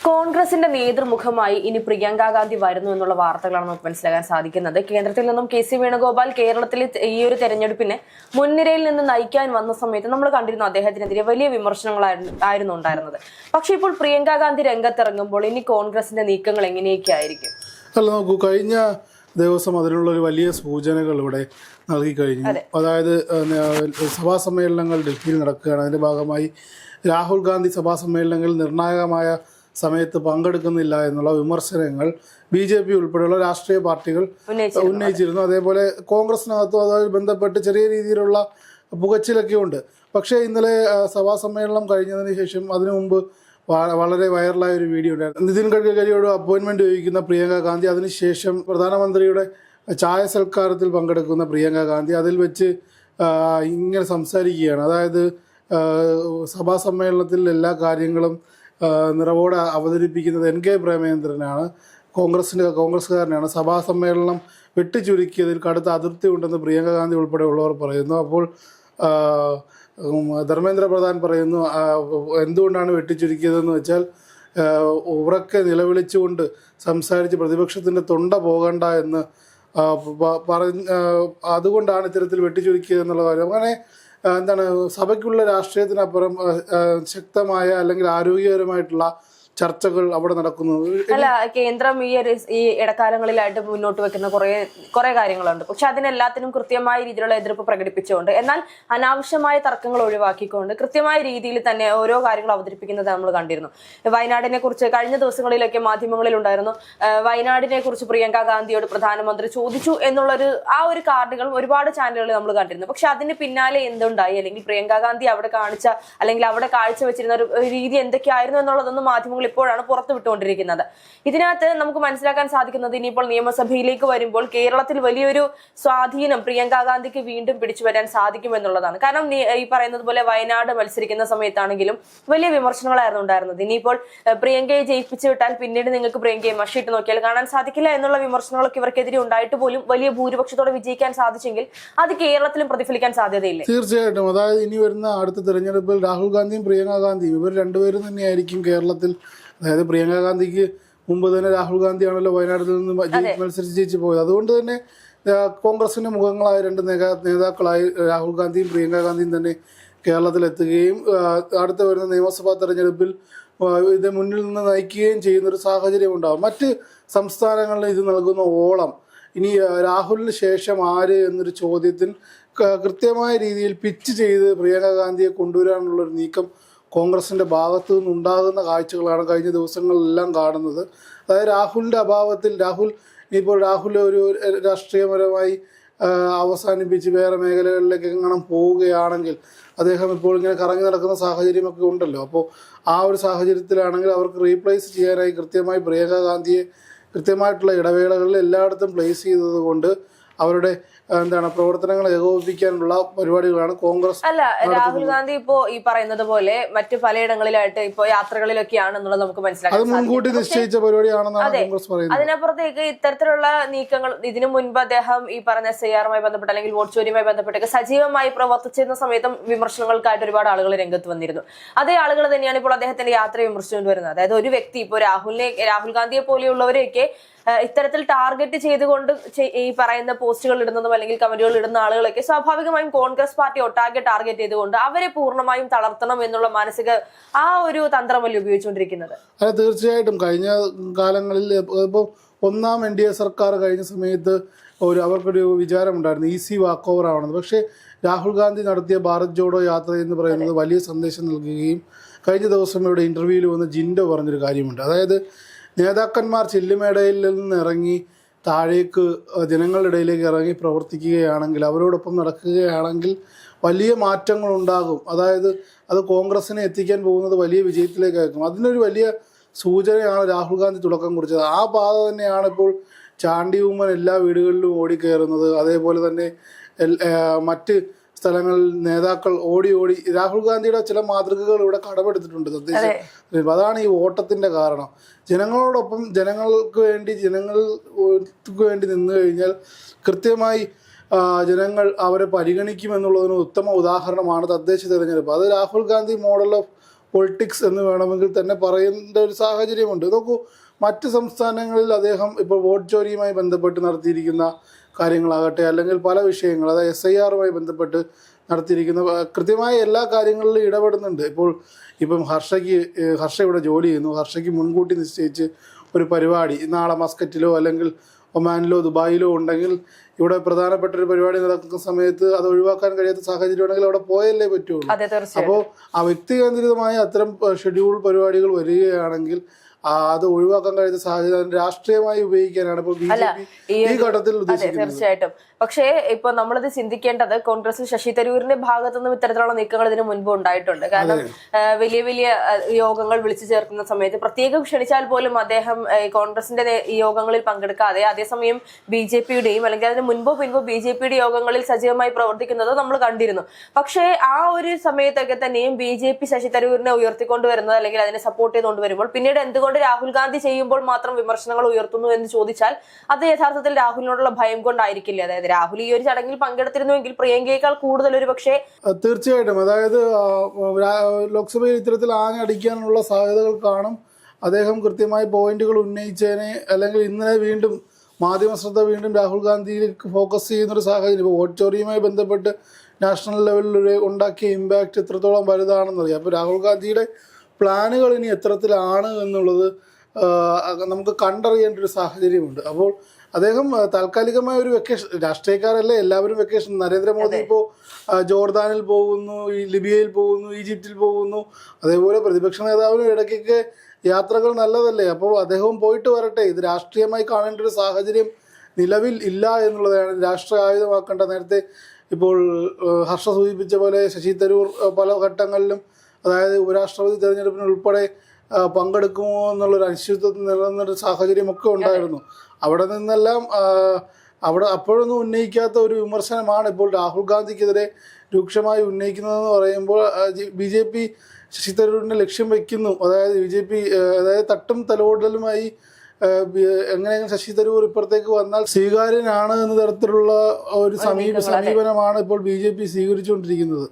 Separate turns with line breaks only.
കോൺഗ്രസിന്റെ നേതൃമുഖമായി ഇനി പ്രിയങ്ക ഗാന്ധി വരുന്നു എന്നുള്ള വാർത്തകളാണ് നമുക്ക് മനസ്സിലാക്കാൻ സാധിക്കുന്നത്. കേന്ദ്രത്തിൽ നിന്നും കെ.സി. വേണുഗോപാൽ കേരളത്തിൽ ഈ ഒരു തെരഞ്ഞെടുപ്പിനെ മുൻനിരയിൽ നിന്ന് നയിക്കാൻ വന്ന സമയത്ത് നമ്മൾ കണ്ടിരുന്നു അദ്ദേഹത്തിനെതിരെ വലിയ വിമർശനങ്ങളായിരുന്നു ഉണ്ടായിരുന്നത്. പക്ഷെ ഇപ്പോൾ പ്രിയങ്ക ഗാന്ധി രംഗത്തിറങ്ങുമ്പോൾ ഇനി കോൺഗ്രസിന്റെ നീക്കങ്ങൾ എങ്ങനെയൊക്കെ ആയിരിക്കും?
അല്ല, നോക്കൂ, കഴിഞ്ഞ ദിവസം അതിനുള്ള ഒരു വലിയ സൂചനകൾ ഇവിടെ നൽകി കഴിഞ്ഞു. അതായത് സഭാ സമ്മേളനങ്ങൾ ഡൽഹിയിൽ നടക്കുകയാണ്. അതിന്റെ ഭാഗമായി രാഹുൽ ഗാന്ധി സഭാ സമ്മേളനങ്ങളിൽ നിർണായകമായ സമയത്ത് പങ്കെടുക്കുന്നില്ല എന്നുള്ള വിമർശനങ്ങൾ BJP ഉൾപ്പെടെയുള്ള രാഷ്ട്രീയ പാർട്ടികൾ ഉന്നയിച്ചിരുന്നു. അതേപോലെ കോൺഗ്രസിനകത്തും അതുമായി ബന്ധപ്പെട്ട് ചെറിയ രീതിയിലുള്ള പുകച്ചിലൊക്കെ ഉണ്ട്. പക്ഷേ ഇന്നലെ സഭാ സമ്മേളനം കഴിഞ്ഞതിന് ശേഷം അതിനു മുമ്പ് വളരെ വൈറലായ ഒരു വീഡിയോ ഉണ്ടായിരുന്നു. നിതിൻ ഗഡ്കരിയോട് അപ്പോയിൻമെന്റ് ചോദിക്കുന്ന പ്രിയങ്ക ഗാന്ധി, അതിനുശേഷം പ്രധാനമന്ത്രിയുടെ ചായ സൽക്കാരത്തിൽ പങ്കെടുക്കുന്ന പ്രിയങ്ക ഗാന്ധി അതിൽ വെച്ച് ഇങ്ങനെ സംസാരിക്കുകയാണ്. അതായത് സഭാ സമ്മേളനത്തിൽ എല്ലാ കാര്യങ്ങളും നിറവോടെ അവതരിപ്പിക്കുന്നത് NK പ്രേമചന്ദ്രനാണ്, കോൺഗ്രസ്സുകാരനാണ്. സഭാ സമ്മേളനം വെട്ടിച്ചുരുക്കിയതിൽ കടുത്ത അതൃപ്തി ഉണ്ടെന്ന് പ്രിയങ്ക ഗാന്ധി ഉൾപ്പെടെയുള്ളവർ പറയുന്നു. അപ്പോൾ ധർമ്മേന്ദ്ര പ്രധാൻ പറയുന്നു, എന്തുകൊണ്ടാണ് വെട്ടിച്ചുരുക്കിയതെന്ന് വെച്ചാൽ ഉറക്കെ നിലവിളിച്ചുകൊണ്ട് സംസാരിച്ച് പ്രതിപക്ഷത്തിൻ്റെ തൊണ്ട പോകണ്ട എന്ന് അതുകൊണ്ടാണ് ഇത്തരത്തിൽ വെട്ടിച്ചുരുക്കിയതെന്നുള്ള കാര്യം. അങ്ങനെ എന്താണ്, സഭയ്ക്കുള്ള രാഷ്ട്രീയത്തിനപ്പുറം ശക്തമായ അല്ലെങ്കിൽ ആരോഗ്യകരമായിട്ടുള്ള ചർച്ചകൾ അവിടെ നടക്കുന്നു.
അല്ല, കേന്ദ്രം ഈ ഇടക്കാലങ്ങളിലായിട്ട് മുന്നോട്ട് വെക്കുന്ന കുറെ കാര്യങ്ങളുണ്ട്. പക്ഷെ അതിനെല്ലാത്തിനും കൃത്യമായ രീതിയിലുള്ള എതിർപ്പ് പ്രകടിപ്പിച്ചുകൊണ്ട്, എന്നാൽ അനാവശ്യമായ തർക്കങ്ങൾ ഒഴിവാക്കിക്കൊണ്ട് കൃത്യമായ രീതിയിൽ തന്നെ ഓരോ കാര്യങ്ങൾ അവതരിപ്പിക്കുന്നത് നമ്മൾ കണ്ടിരുന്നു. വയനാടിനെ കുറിച്ച് കഴിഞ്ഞ ദിവസങ്ങളിലൊക്കെ മാധ്യമങ്ങളിൽ ഉണ്ടായിരുന്നു, വയനാടിനെ കുറിച്ച് പ്രിയങ്ക ഗാന്ധിയോട് പ്രധാനമന്ത്രി ചോദിച്ചു എന്നുള്ളൊരു ഒരു കാർഡുകൾ ഒരുപാട് ചാനലുകളിൽ നമ്മൾ കണ്ടിരുന്നു. പക്ഷെ അതിന് പിന്നാലെ എന്തുണ്ടായി, അല്ലെങ്കിൽ പ്രിയങ്ക ഗാന്ധി അവിടെ കാണിച്ച അല്ലെങ്കിൽ അവിടെ കാഴ്ചവെച്ചിരുന്ന ഒരു രീതി എന്തൊക്കെയായിരുന്നു എന്നുള്ളതൊന്നും മാധ്യമങ്ങൾ ഇപ്പോഴാണ് പുറത്തു വിട്ടുകൊണ്ടിരിക്കുന്നത്. ഇതിനകത്ത് നമുക്ക് മനസ്സിലാക്കാൻ സാധിക്കുന്നത്, ഇനിയിപ്പോൾ നിയമസഭയിലേക്ക് വരുമ്പോൾ കേരളത്തിൽ വലിയൊരു സ്വാധീനം പ്രിയങ്ക ഗാന്ധിക്ക് വീണ്ടും പിടിച്ചു വരാൻ സാധിക്കുമെന്നുള്ളതാണ്. കാരണം ഈ പറയുന്നത് പോലെ വയനാട് മത്സരിക്കുന്ന സമയത്താണെങ്കിലും വലിയ വിമർശനങ്ങളായിരുന്നു ഉണ്ടായിരുന്നത്. ഇനിയിപ്പോൾ പ്രിയങ്കയെ ജയിപ്പിച്ചു വിട്ടാൽ പിന്നീട് നിങ്ങൾക്ക് പ്രിയങ്കയെ മഷിയിട്ട് നോക്കിയാൽ കാണാൻ സാധിക്കില്ല എന്നുള്ള വിമർശനങ്ങളൊക്കെ ഇവർക്കെതിരെ ഉണ്ടായിട്ട് പോലും വലിയ ഭൂരിപക്ഷത്തോടെ വിജയിക്കാൻ സാധിച്ചെങ്കിൽ അത് കേരളത്തിലും പ്രതിഫലിക്കാൻ സാധ്യതയില്ല.
തീർച്ചയായിട്ടും. അതായത് ഇനി വരുന്ന അടുത്ത തെരഞ്ഞെടുപ്പിൽ രാഹുൽ ഗാന്ധിയും പ്രിയങ്ക ഗാന്ധിയും ഇവർ രണ്ടുപേരും തന്നെയായിരിക്കും കേരളത്തിൽ. അതായത് പ്രിയങ്ക ഗാന്ധിക്ക് മുമ്പ് തന്നെ രാഹുൽ ഗാന്ധിയാണല്ലോ വയനാട്ടിൽ നിന്ന് മത്സരിച്ച് ജയിച്ചു പോയത്. അതുകൊണ്ട് തന്നെ കോൺഗ്രസിന്റെ മുഖങ്ങളായ രണ്ട് നേതാക്കളായി രാഹുൽ ഗാന്ധിയും പ്രിയങ്ക ഗാന്ധിയും തന്നെ കേരളത്തിലെത്തുകയും അടുത്ത വരുന്ന നിയമസഭാ തെരഞ്ഞെടുപ്പിൽ ഇത് മുന്നിൽ നിന്ന് നയിക്കുകയും ചെയ്യുന്നൊരു സാഹചര്യം ഉണ്ടാകും. മറ്റ് സംസ്ഥാനങ്ങളിൽ ഇത് നൽകുന്ന ഓളം ഇനി രാഹുലിന് ശേഷം ആര് എന്നൊരു ചോദ്യത്തിൽ കൃത്യമായ രീതിയിൽ പിച്ച് ചെയ്ത് പ്രിയങ്ക ഗാന്ധിയെ കൊണ്ടുവരാനുള്ളൊരു നീക്കം കോൺഗ്രസിൻ്റെ ഭാഗത്തു നിന്നുണ്ടാകുന്ന കാഴ്ചകളാണ് കഴിഞ്ഞ ദിവസങ്ങളിലെല്ലാം കാണുന്നത്. അതായത് രാഹുലിൻ്റെ അഭാവത്തിൽ രാഹുൽ ഒരു രാഷ്ട്രീയപരമായി അവസാനിപ്പിച്ച് വേറെ മേഖലകളിലേക്ക് എങ്ങനെ പോവുകയാണെങ്കിൽ അദ്ദേഹം ഇപ്പോൾ ഇങ്ങനെ കറങ്ങി നടക്കുന്ന സാഹചര്യമൊക്കെ ഉണ്ടല്ലോ. അപ്പോൾ ആ ഒരു സാഹചര്യത്തിലാണെങ്കിൽ അവർക്ക് റീപ്ലേസ് ചെയ്യാനായി കൃത്യമായി പ്രിയങ്ക ഗാന്ധിയെ കൃത്യമായിട്ടുള്ള ഇടവേളകളിൽ എല്ലായിടത്തും പ്ലേസ് ചെയ്തത് കൊണ്ട് അവരുടെ പ്രവർത്തനങ്ങൾ ഏകോപിപ്പിക്കാനുള്ള പരിപാടികളാണ് കോൺഗ്രസ്.
അല്ല, രാഹുൽ ഗാന്ധി ഇപ്പോ ഈ പറയുന്നത് പോലെ മറ്റു പലയിടങ്ങളിലായിട്ട് ഇപ്പോ യാത്രകളിലൊക്കെയാണെന്നുള്ളത് നമുക്ക് മനസ്സിലാക്കാം.
അത് മുൻകൂട്ടി നിശ്ചയിച്ച പരിപാടിയാണെന്നാണ് കോൺഗ്രസ് പറയുന്നത്.
അതിനപ്പുറത്തേക്ക് ഇത്തരത്തിലുള്ള നീക്കങ്ങൾ ഇതിനു മുൻപ് അദ്ദേഹം ഈ പറഞ്ഞ SIR-മായി ബന്ധപ്പെട്ട് അല്ലെങ്കിൽ വോട്ട് ചോരിയുമായി ബന്ധപ്പെട്ടൊക്കെ സജീവമായി പ്രവർത്തിച്ചിരുന്ന സമയത്തും വിമർശനങ്ങൾക്കായിട്ട് ഒരുപാട് ആളുകൾ രംഗത്ത് വന്നിരുന്നു. അതേ ആളുകൾ തന്നെയാണ് ഇപ്പോൾ അദ്ദേഹത്തിന്റെ യാത്ര വിമർശിച്ചുകൊണ്ട് വരുന്നത്. അതായത് ഒരു വ്യക്തി ഇപ്പോൾ രാഹുൽ ഗാന്ധിയെ പോലെയുള്ളവരെയൊക്കെ ഇത്തരത്തിൽ ടാർഗറ്റ് ചെയ്തുകൊണ്ട് ഈ പറയുന്ന പോസ്റ്റുകൾ ഇടുന്നതും അല്ലെങ്കിൽ കമന്റുകൾ ഇടുന്ന ആളുകളൊക്കെ സ്വാഭാവികമായും കോൺഗ്രസ് പാർട്ടി ഒട്ടാകെ ടാർഗറ്റ് ചെയ്തുകൊണ്ട് അവരെ പൂർണ്ണമായും തളർത്തണം എന്നുള്ള മാനസിക ഒരു തന്ത്രമല്ലേ ഉപയോഗിച്ചുകൊണ്ടിരിക്കുന്നത്.
അതെ, തീർച്ചയായിട്ടും. കഴിഞ്ഞ കാലങ്ങളിൽ ഇപ്പോൾ ഒന്നാം NDA സർക്കാർ കഴിഞ്ഞ സമയത്ത് അവർക്കൊരു വിചാരമുണ്ടായിരുന്നു ഈസി വാക്ക് ഓവർ ആവണമെന്ന്. പക്ഷേ രാഹുൽ ഗാന്ധി നടത്തിയ ഭാരത് ജോഡോ യാത്ര എന്ന് പറയുന്നത് വലിയ സന്ദേശം നൽകുകയും കഴിഞ്ഞ ദിവസം ഇവിടെ ഇന്റർവ്യൂവിൽ വന്ന് ജിൻഡോ പറഞ്ഞൊരു കാര്യമുണ്ട്. അതായത് നേതാക്കന്മാർ ചില്ലുമേടയിൽ നിന്ന് ഇറങ്ങി താഴേക്ക് ജനങ്ങളുടെ ഇടയിലേക്ക് ഇറങ്ങി പ്രവർത്തിക്കുകയാണെങ്കിൽ, അവരോടൊപ്പം നടക്കുകയാണെങ്കിൽ വലിയ മാറ്റങ്ങൾ ഉണ്ടാകും. അതായത് അത് കോൺഗ്രസിനെ എത്തിക്കാൻ പോകുന്നത് വലിയ വിജയത്തിലേക്കായിരിക്കും. അതിനൊരു വലിയ സൂചനയാണ് രാഹുൽ ഗാന്ധി തുടക്കം കുറിച്ചത്. ആ പാത തന്നെയാണ് ഇപ്പോൾ ചാണ്ടി ഉമ്മൻ എല്ലാ വീടുകളിലും ഓടിക്കയറുന്നത്. അതേപോലെ തന്നെ മറ്റ് സ്ഥലങ്ങളിൽ നേതാക്കൾ ഓടി രാഹുൽ ഗാന്ധിയുടെ ചില മാതൃകകൾ ഇവിടെ കടമെടുത്തിട്ടുണ്ട് സന്ദേശം. അതാണ് ഈ ഓട്ടത്തിന്റെ കാരണം. ജനങ്ങളോടൊപ്പം ജനങ്ങൾക്ക് വേണ്ടി നിന്നു കഴിഞ്ഞാൽ കൃത്യമായി ജനങ്ങൾ അവരെ പരിഗണിക്കുമെന്നുള്ളതിന് ഉത്തമ ഉദാഹരണമാണ് തദ്ദേശ തെരഞ്ഞെടുപ്പ്. അത് Rahul Gandhi model of politics എന്ന് വേണമെങ്കിൽ തന്നെ പറയേണ്ട ഒരു സാഹചര്യമുണ്ട്. നോക്കൂ, മറ്റ് സംസ്ഥാനങ്ങളിൽ അദ്ദേഹം ഇപ്പോൾ വോട്ട് ചോരിയുമായി ബന്ധപ്പെട്ട് നടത്തിയിരിക്കുന്ന കാര്യങ്ങളാകട്ടെ, അല്ലെങ്കിൽ പല വിഷയങ്ങൾ, അതായത് SIRമായി ബന്ധപ്പെട്ട് നടത്തിയിരിക്കുന്ന കൃത്യമായ എല്ലാ കാര്യങ്ങളിലും ഇടപെടുന്നുണ്ട്. ഇപ്പം ഹർഷ ഇവിടെ ജോലി ചെയ്യുന്നു. ഹർഷയ്ക്ക് മുൻകൂട്ടി നിശ്ചയിച്ച് ഒരു പരിപാടി നാളെ മസ്കറ്റിലോ അല്ലെങ്കിൽ ഒമാനിലോ ദുബായിലോ ഉണ്ടെങ്കിൽ, ഇവിടെ പ്രധാനപ്പെട്ട ഒരു പരിപാടി നടക്കുന്ന സമയത്ത് അത് ഒഴിവാക്കാൻ കഴിയാത്ത സാഹചര്യം ഉണ്ടെങ്കിൽ അവിടെ പോയല്ലേ പറ്റുള്ളൂ. അപ്പോൾ ആ വ്യക്തികേന്ദ്രിതമായ അത്തരം ഷെഡ്യൂൾ പരിപാടികൾ വരികയാണെങ്കിൽ അത് ഒഴിവാക്കാൻ കഴിയാത്ത സാഹചര്യം രാഷ്ട്രീയമായി ഉപയോഗിക്കാനാണ് ഇപ്പോൾ BJP ഈ ഘട്ടത്തിൽ ഉദ്ദേശിക്കുന്നത്.
തീർച്ചയായിട്ടും. പക്ഷേ ഇപ്പൊ നമ്മളിത് ചിന്തിക്കേണ്ടത് കോൺഗ്രസിൽ ശശി തരൂരിന്റെ ഭാഗത്തുനിന്നും ഇത്തരത്തിലുള്ള നീക്കങ്ങൾ ഇതിനു മുൻപ് ഉണ്ടായിട്ടുണ്ട്. കാരണം വലിയ വലിയ യോഗങ്ങൾ വിളിച്ചു ചേർക്കുന്ന സമയത്ത് പ്രത്യേകം ക്ഷണിച്ചാൽ പോലും അദ്ദേഹം കോൺഗ്രസിന്റെ യോഗങ്ങളിൽ പങ്കെടുക്കാതെ, അതേസമയം BJPയുടെയും അല്ലെങ്കിൽ അതിന് മുൻപോ പിൻപോ BJPയുടെ യോഗങ്ങളിൽ സജീവമായി പ്രവർത്തിക്കുന്നത് നമ്മൾ കണ്ടിരുന്നു. പക്ഷേ ആ ഒരു സമയത്തൊക്കെ തന്നെയും BJP ശശി തരൂരിനെ ഉയർത്തിക്കൊണ്ടുവരുന്നത് അല്ലെങ്കിൽ അതിനെ സപ്പോർട്ട് ചെയ്തുകൊണ്ടുവരുമ്പോൾ പിന്നീട് എന്തുകൊണ്ട് രാഹുൽ ഗാന്ധി ചെയ്യുമ്പോൾ മാത്രം വിമർശനങ്ങൾ ഉയർത്തുന്നു എന്ന് ചോദിച്ചാൽ അത് യഥാർത്ഥത്തിൽ രാഹുലിനോടുള്ള ഭയം കൊണ്ടായിരിക്കില്ല. അതായത് രാഹുൽ ഈ ഒരു ചടങ്ങിൽ പങ്കെടുത്തിരുന്നുവെങ്കിൽ പ്രിയങ്കയേക്കാൾ കൂടുതൽ ഒരു പക്ഷേ
തീർച്ചയായിട്ടും, അതായത് ലോക്സഭയിൽ ഇത്തരത്തിൽ ആഞ്ഞടിക്കാനുള്ള സാധ്യതകൾ കാണും. അദ്ദേഹം കൃത്യമായി പോയിന്റുകൾ ഉന്നയിച്ചതിനെ, അല്ലെങ്കിൽ ഇന്നലെ വീണ്ടും മാധ്യമ ശ്രദ്ധ വീണ്ടും രാഹുൽ ഗാന്ധിയിലേക്ക് ഫോക്കസ് ചെയ്യുന്നൊരു സാഹചര്യം. ഇപ്പോൾ വോട്ട് ചോറിയുമായി ബന്ധപ്പെട്ട് നാഷണൽ ലെവലിൽ ഉണ്ടാക്കിയ ഇമ്പാക്റ്റ് എത്രത്തോളം വലുതാണെന്നറിയാം. അപ്പോൾ രാഹുൽ ഗാന്ധിയുടെ പ്ലാനുകൾ ഇനി എത്തരത്തിലാണ് എന്നുള്ളത് നമുക്ക് കണ്ടറിയേണ്ട ഒരു സാഹചര്യമുണ്ട്. അപ്പോൾ അദ്ദേഹം താൽക്കാലികമായ ഒരു വെക്കേഷൻ, രാഷ്ട്രീയക്കാരല്ലേ എല്ലാവരും വെക്കേഷൻ, നരേന്ദ്രമോദി ഇപ്പോൾ ജോർദാനിൽ പോകുന്നു, ലിബിയയിൽ പോകുന്നു, ഈജിപ്തിൽ പോകുന്നു, അതേപോലെ പ്രതിപക്ഷ നേതാവിനും ഇടയ്ക്കൊക്കെ യാത്രകൾ നല്ലതല്ലേ. അപ്പോൾ അദ്ദേഹവും പോയിട്ട് വരട്ടെ. ഇത് രാഷ്ട്രീയമായി കാണേണ്ട ഒരു സാഹചര്യം നിലവിൽ ഇല്ല എന്നുള്ളതാണ്. രാഷ്ട്രീയ ആയുധമാക്കേണ്ട, നേരത്തെ ഇപ്പോൾ ഹർഷ സൂചിപ്പിച്ച പോലെ ശശി തരൂർ പല ഘട്ടങ്ങളിലും, അതായത് ഉപരാഷ്ട്രപതി തെരഞ്ഞെടുപ്പിന് ഉൾപ്പെടെ പങ്കെടുക്കുമോ എന്നുള്ളൊരു അനിശ്ചിതത്വം നിലനിന്നൊരു സാഹചര്യമൊക്കെ ഉണ്ടായിരുന്നു. അവിടെ നിന്നെല്ലാം അപ്പോഴൊന്നും ഉന്നയിക്കാത്ത ഒരു വിമർശനമാണ് ഇപ്പോൾ രാഹുൽ ഗാന്ധിക്കെതിരെ രൂക്ഷമായി ഉന്നയിക്കുന്നതെന്ന് പറയുമ്പോൾ BJP ശശി തരൂരിനെ ലക്ഷ്യം വയ്ക്കുന്നു. അതായത് BJP അതായത് തട്ടും തലോടലുമായി എങ്ങനെയെങ്കിലും ശശി തരൂർ ഇപ്പുറത്തേക്ക് വന്നാൽ സ്വീകാര്യനാണ് എന്ന തരത്തിലുള്ള ഒരു സമീപനമാണ് ഇപ്പോൾ BJP സ്വീകരിച്ചുകൊണ്ടിരിക്കുന്നത്.